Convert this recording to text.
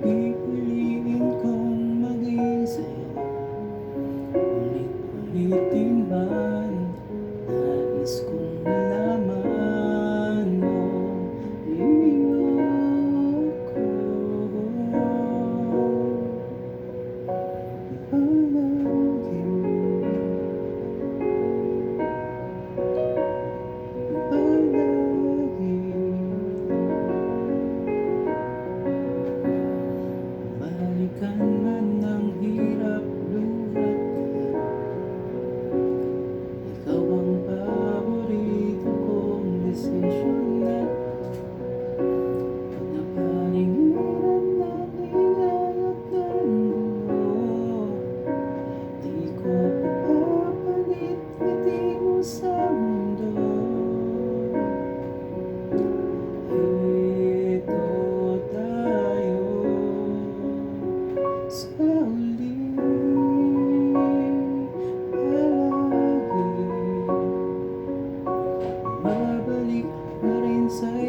Pipiliin kong maging sa'yo, ulit-ulitin man. Nais kong malaman mo, ayoko palaging, balikan man ng hirap luhat ka. Ikaw ang paborito kong desisyon at napaligiran natin at ng buo. Di ko papapalit ngiti mo sa mundo. Ito tayo sa huli, palagi babalik na rin sa'yo.